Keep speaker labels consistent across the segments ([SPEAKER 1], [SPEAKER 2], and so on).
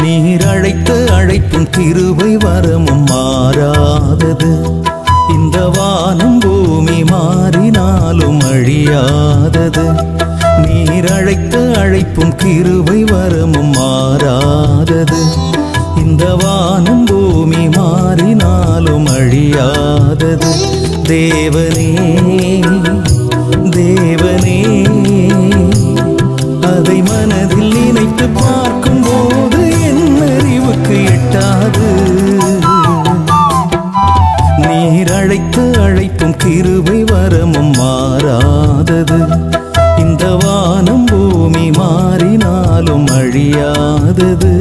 [SPEAKER 1] நீர் அழைத்த அழைப்பும் கிருபை வரமும் மாறாதது. இந்த வானம் பூமி மாறினாலும் அழியாதது. நீர் அழைத்த அழைப்பும் கிருபை வரமும் மாறாதது. இந்த வானம் பூமி மாறினாலும் அழியாதது. தேவனே தேவனே, அதை மனதில் நினைத்து பார்க்கும் போது என் அறிவுக்கு எட்டாது. நீர் அழைத்த அழைப்பும் கிருபை வரமும் மாறாதது. இந்த வானம் பூமி மாறினாலும் அழியாதது.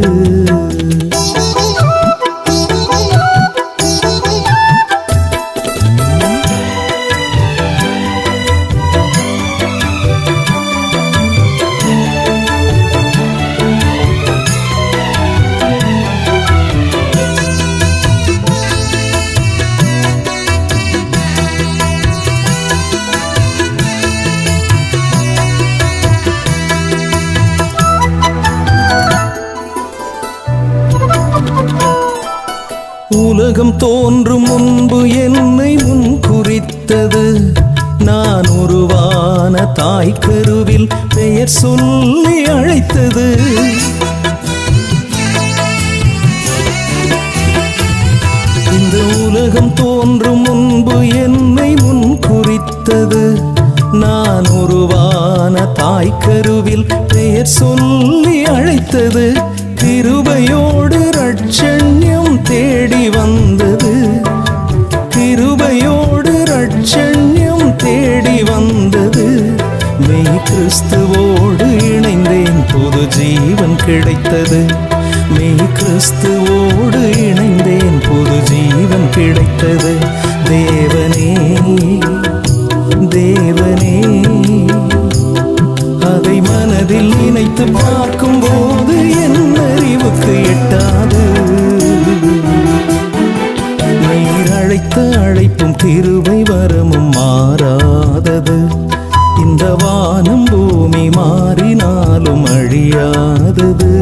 [SPEAKER 1] உலகம் தோன்றும் முன்பு என்னை முன் குறித்தது. நான் உருவான தாய்க்கருவில் பெயர் சொல்லி அழைத்தது. இந்த உலகம் தோன்றும் முன்பு என்னை முன் குறித்தது. நான் உருவான தாய்க்கருவில் பெயர் சொல்லி அழைத்தது. கிருபையோடு ரட்சண்யம் தேடி வந்தது. கிருபையோடு ரட்சண்யம் தேடி வந்தது. மெய் கிறிஸ்துவோடு இணைந்தேன், புது ஜீவன் கிடைத்தது. மெய் கிறிஸ்துவோடு இணைந்தேன், புது ஜீவன் கிடைத்தது. தேவனே தேவனே, அதை மனதில் நினைத்து பார்க்கும் போது என் அறிவுக்கு எட்டாது. நீர் அழைத்த அழைப்பும் கிருபை வரமும் மாறாதது. இந்த வானம் பூமி மாறினாலும் அழியாதது.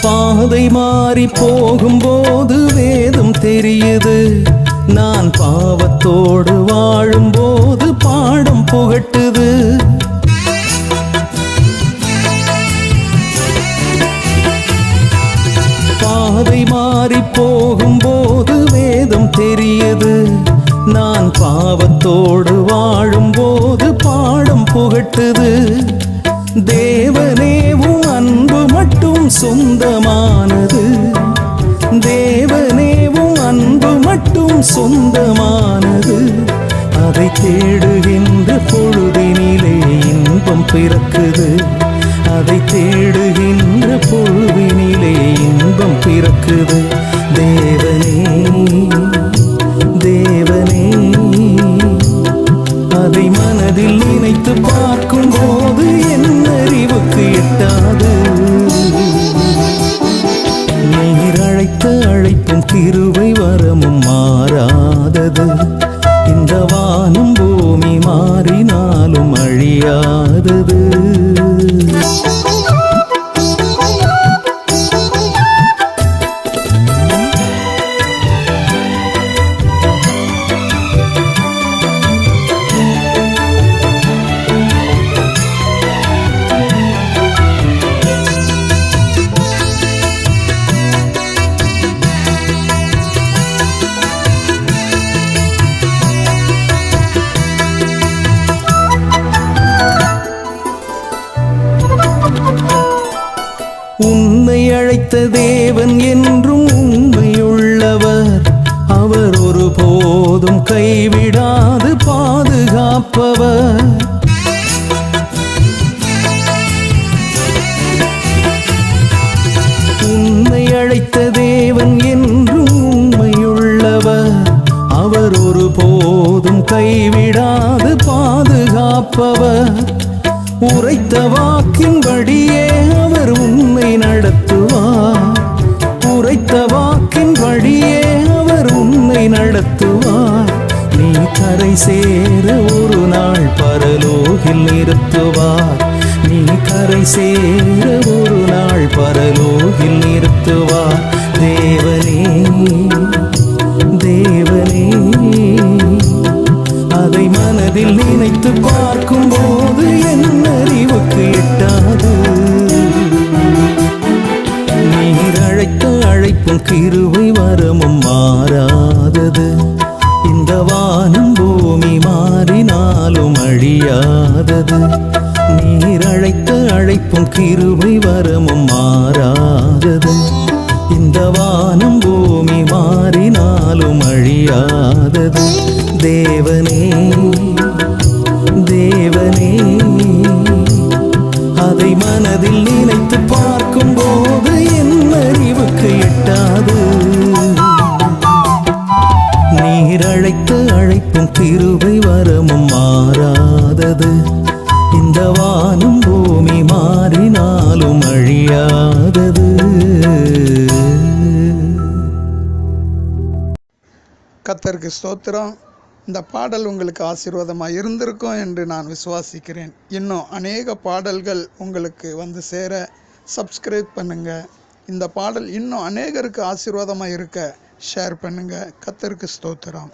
[SPEAKER 1] பாதை மாறி போகும்போது வேதம் தெரியுது. நான் பாவத்தோடு வாழும்போது பாடம் புகட்டுது. பாதை மாறி போகும்போது வேதம் தெரியுது. நான் பாவத்தோடு வாழும்போது பாடம் புகட்டுது. தேவனேவும் அன்பு மட்டும் சொந்தமானது. தேவனேவும் அன்பு மட்டும் சொந்தமானது. அதை தேடுகின்ற பொழுதினிலே இன்பம் பிறக்குது. அதை தேடுகின்ற பொழுதினிலே இன்பம் பிறக்குது. தேவனே தேவனே, அதை மனதில் நினைத்து பார்க்கும் போது என் அறிவுக்கு எட்டாது. நீர் அழைத்த அழைப்பும் கிருபை வரமும் மாறாதது. இந்த வானம் பூமி மாறினாலும் அழியாதது. உன்னை அழைத்த தேவன் என்றும் உண்மையுள்ளவர். அவர் ஒருபோதும் கைவிடாது பாதுகாப்பவர். உன்னை அழைத்த தேவன் என்றும் உண்மையுள்ளவர். அவர் ஒருபோதும் கைவிடாது பாதுகாப்பவர். உரைத்த வாக்கின்படியே அவர் உன்னை நடத்துவார். உரைத்த வாக்கின்படியே அவர் உன்னை நடத்துவார். நீ கரை சேர ஒரு நாள் பரலோகில் நிறுத்துவார். நீ கரை சேர ஒரு நாள் பரலோகில் நிறுத்துவார். தேவனே தேவனே, அதை மனதில் நினைத்து பார்க்கும் போது என் அறிவுக்கு எட்டாது. நீர் அழைத்த அழைப்பும் கிருபை வரமும் மாறாதது. இந்த வானம் பூமி மாறினாலும் அழியாதது. நீர் அழைத்த அழைப்பும் கிருபை வரமும் மாறாதது. இந்த வானம் பூமி மாறினாலும் அழியாதது. தேவனே தேவனே, அதை மனதில் நினைத்து பார்க்கும் போது என் அறிவுக்கு எட்டாது. நீர் அழைத்த அழைப்பும் கிருபை வரமும் மாறாதது. இந்த வானம் பூமி மாறினாலும் அழியாதது.
[SPEAKER 2] கர்த்தருக்கு ஸ்தோத்திரம். இந்த பாடல் உங்களுக்கு ஆசீர்வாதமாக இருந்திருக்கும் என்று நான் விசுவாசிக்கிறேன். இன்னும் அநேக பாடல்கள் உங்களுக்கு வந்து சேர சப்ஸ்கிரைப் பண்ணுங்கள். இந்த பாடல் இன்னும் அநேகருக்கு ஆசீர்வாதமாக இருக்க ஷேர் பண்ணுங்கள். கர்த்தருக்கு ஸ்தோத்திரம்.